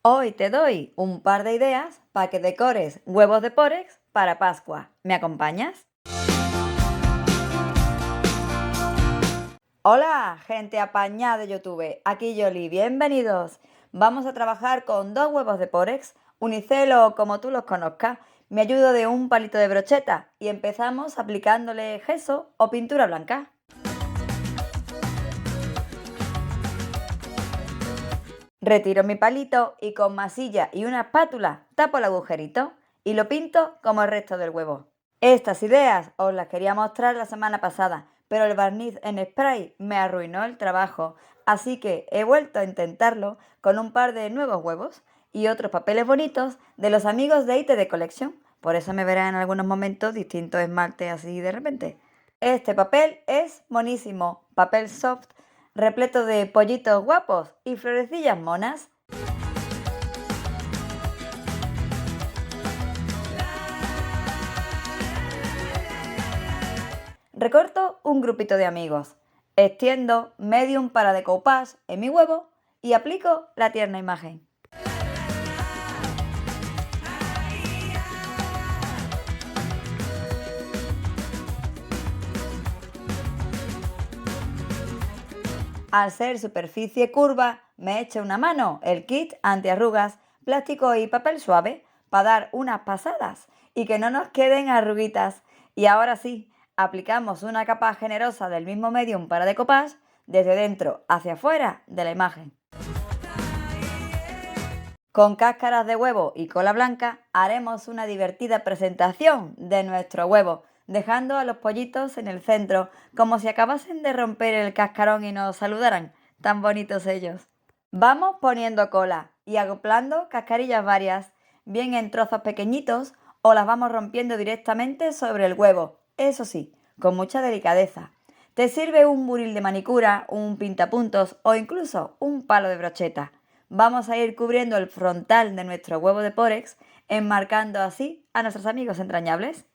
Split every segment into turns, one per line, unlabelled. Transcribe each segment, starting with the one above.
Hoy te doy un par de ideas para que decores huevos de Pórex para Pascua. ¿Me acompañas? Hola, gente apañada de YouTube. Aquí Yoli, bienvenidos. Vamos a trabajar con dos huevos de Pórex, unicel o como tú los conozcas. Me ayudo de un palito de brocheta y empezamos aplicándole gesso o pintura blanca. Retiro mi palito y con masilla y una espátula tapo el agujerito y lo pinto como el resto del huevo. Estas ideas os las quería mostrar la semana pasada, pero el barniz en spray me arruinó el trabajo, así que he vuelto a intentarlo con un par de nuevos huevos y otros papeles bonitos de los amigos de IT de Collection. Por eso me verán en algunos momentos distintos esmaltes así de repente. Este papel es monísimo, papel soft, repleto de pollitos guapos y florecillas monas. Recorto un grupito de amigos, extiendo medium para decoupage en mi huevo y aplico la tierna imagen. Al ser superficie curva, me echa una mano el kit antiarrugas, plástico y papel suave para dar unas pasadas y que no nos queden arruguitas. Y ahora sí, aplicamos una capa generosa del mismo medium para decoupage desde dentro hacia afuera de la imagen. Con cáscaras de huevo y cola blanca haremos una divertida presentación de nuestro huevo, dejando a los pollitos en el centro, como si acabasen de romper el cascarón y nos saludaran, tan bonitos ellos. Vamos poniendo cola y acoplando cascarillas varias, bien en trozos pequeñitos o las vamos rompiendo directamente sobre el huevo, eso sí, con mucha delicadeza. Te sirve un buril de manicura, un pintapuntos o incluso un palo de brocheta. Vamos a ir cubriendo el frontal de nuestro huevo de Pórex, enmarcando así a nuestros amigos entrañables.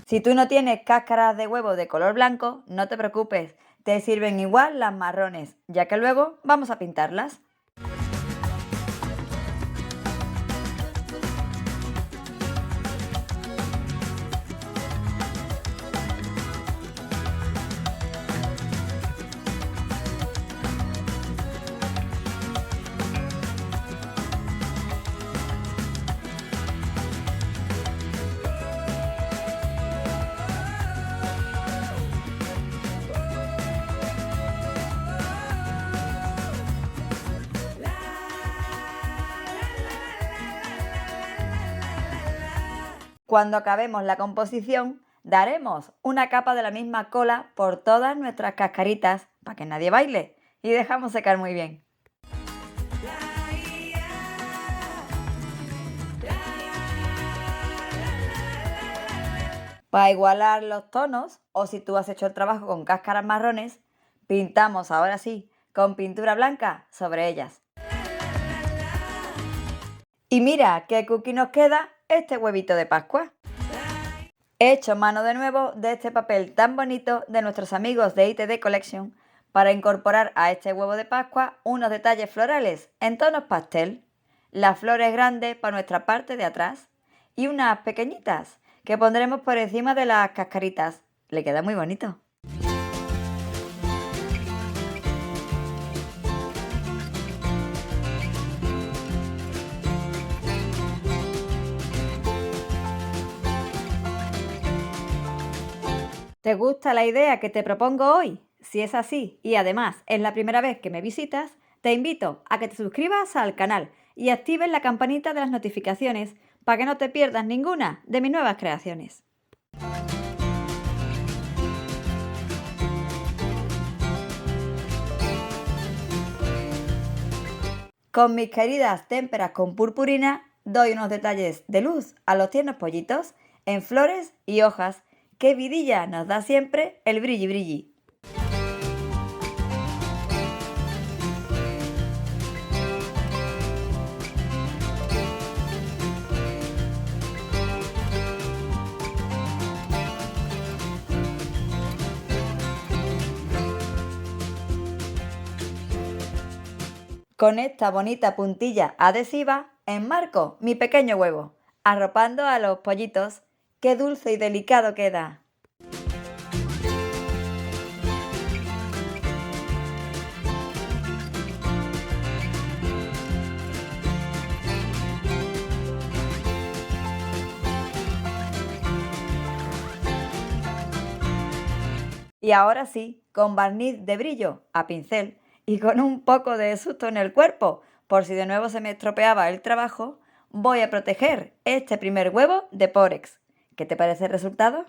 Si tú no tienes cáscaras de huevo de color blanco, no te preocupes, te sirven igual las marrones, ya que luego vamos a pintarlas. Cuando acabemos la composición, daremos una capa de la misma cola por todas nuestras cascaritas para que nadie baile y dejamos secar muy bien. Para igualar los tonos, o si tú has hecho el trabajo con cáscaras marrones, pintamos ahora sí con pintura blanca sobre ellas. Y mira qué cookie nos queda este huevito de Pascua. He hecho mano de nuevo de este papel tan bonito de nuestros amigos de ITD Collection para incorporar a este huevo de Pascua unos detalles florales en tonos pastel, las flores grandes para nuestra parte de atrás y unas pequeñitas que pondremos por encima de las cascaritas. Le queda muy bonito. ¿Te gusta la idea que te propongo hoy? Si es así y además es la primera vez que me visitas, te invito a que te suscribas al canal y actives la campanita de las notificaciones para que no te pierdas ninguna de mis nuevas creaciones. Con mis queridas témperas con purpurina doy unos detalles de luz a los tiernos pollitos en flores y hojas. ¡Qué vidilla nos da siempre el brilli brilli! Con esta bonita puntilla adhesiva enmarco mi pequeño huevo, arropando a los pollitos. ¡Qué dulce y delicado queda! Y ahora sí, con barniz de brillo a pincel y con un poco de susto en el cuerpo, por si de nuevo se me estropeaba el trabajo, voy a proteger este primer huevo de Pórex. ¿Qué te parece el resultado?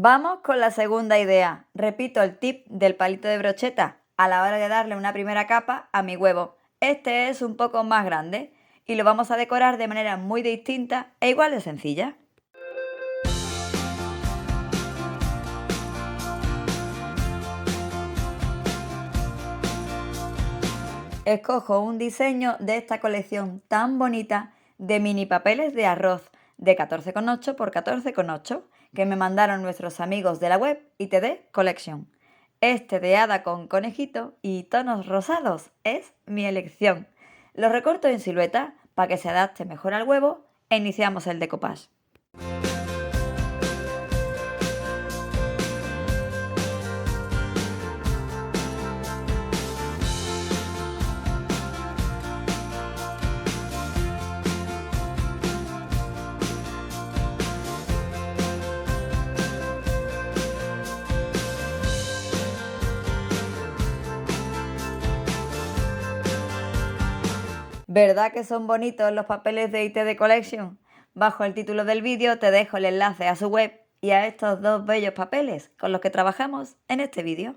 Vamos con la segunda idea. Repito el tip del palito de brocheta a la hora de darle una primera capa a mi huevo. Este es un poco más grande y lo vamos a decorar de manera muy distinta e igual de sencilla. Escojo un diseño de esta colección tan bonita de mini papeles de arroz de 14,8 por 14,8 que me mandaron nuestros amigos de la web ITD Collection. Este de hada con conejito y tonos rosados es mi elección. Lo recorto en silueta para que se adapte mejor al huevo e iniciamos el decoupage. ¿Verdad que son bonitos los papeles de ITD Collection? Bajo el título del vídeo te dejo el enlace a su web y a estos dos bellos papeles con los que trabajamos en este vídeo.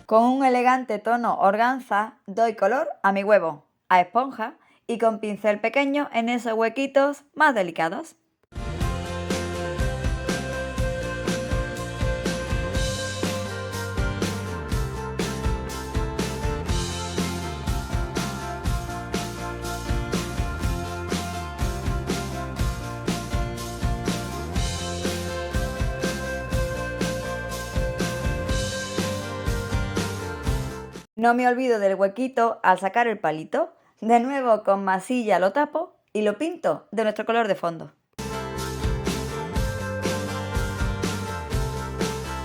Con un elegante tono organza doy color a mi huevo, a esponja y con pincel pequeño en esos huequitos más delicados. No me olvido del huequito al sacar el palito. De nuevo con masilla lo tapo y lo pinto de nuestro color de fondo.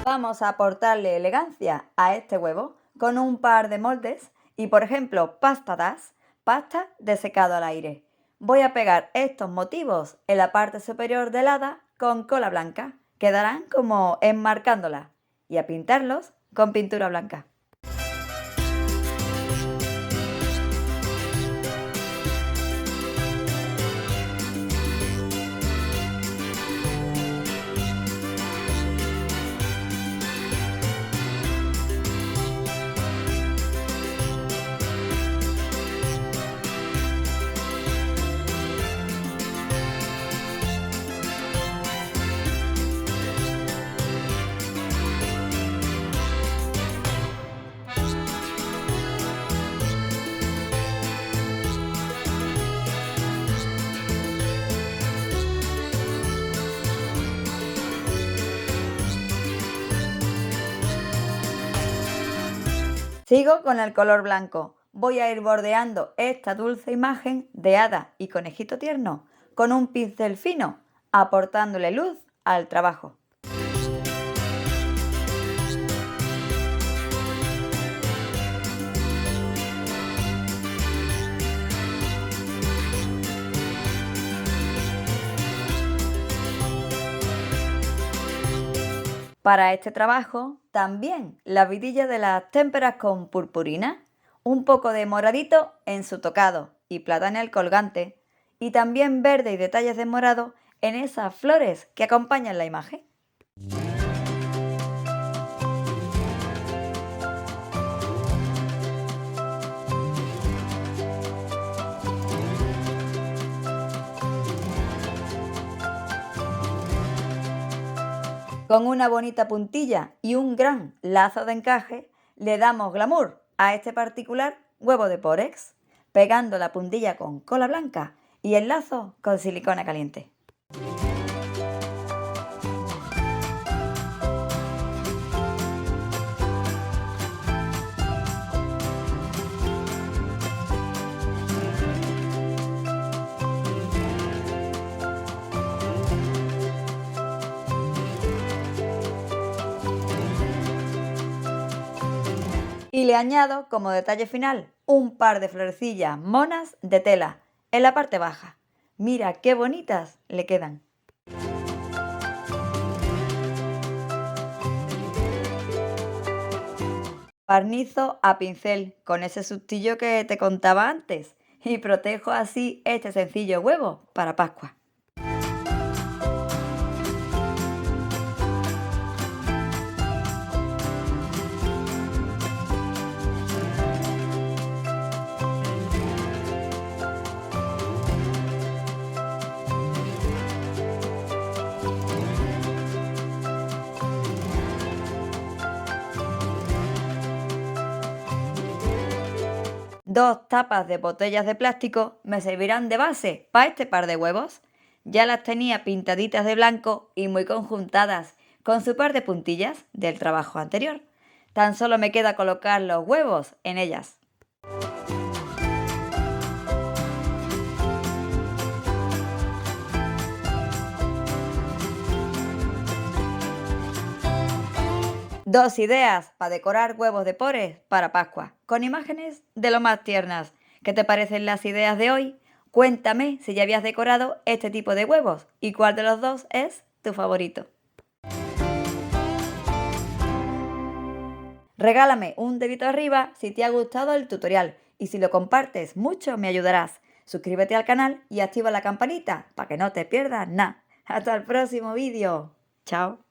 Vamos a aportarle elegancia a este huevo con un par de moldes y por ejemplo pasta das, pasta de secado al aire. Voy a pegar estos motivos en la parte superior del hada con cola blanca. Quedarán como enmarcándola y a pintarlos con pintura blanca. Sigo con el color blanco. Voy a ir bordeando esta dulce imagen de hada y conejito tierno con un pincel fino, aportándole luz al trabajo. Para este trabajo, también la vidilla de las témperas con purpurina, un poco de moradito en su tocado y plata en el colgante, y también verde y detalles de morado en esas flores que acompañan la imagen. Con una bonita puntilla y un gran lazo de encaje, le damos glamour a este particular huevo de Pórex, pegando la puntilla con cola blanca y el lazo con silicona caliente. Y le añado como detalle final un par de florecillas monas de tela en la parte baja. Mira qué bonitas le quedan. Barnizo a pincel con ese sustillo que te contaba antes y protejo así este sencillo huevo para Pascua. Dos tapas de botellas de plástico me servirán de base para este par de huevos. Ya las tenía pintaditas de blanco y muy conjuntadas, con su par de puntillas del trabajo anterior. Tan solo me queda colocar los huevos en ellas. Dos ideas para decorar huevos de Pórex para Pascua, con imágenes de lo más tiernas. ¿Qué te parecen las ideas de hoy? Cuéntame si ya habías decorado este tipo de huevos y cuál de los dos es tu favorito. Regálame un dedito arriba si te ha gustado el tutorial y si lo compartes mucho me ayudarás. Suscríbete al canal y activa la campanita para que no te pierdas nada. Hasta el próximo vídeo. Chao.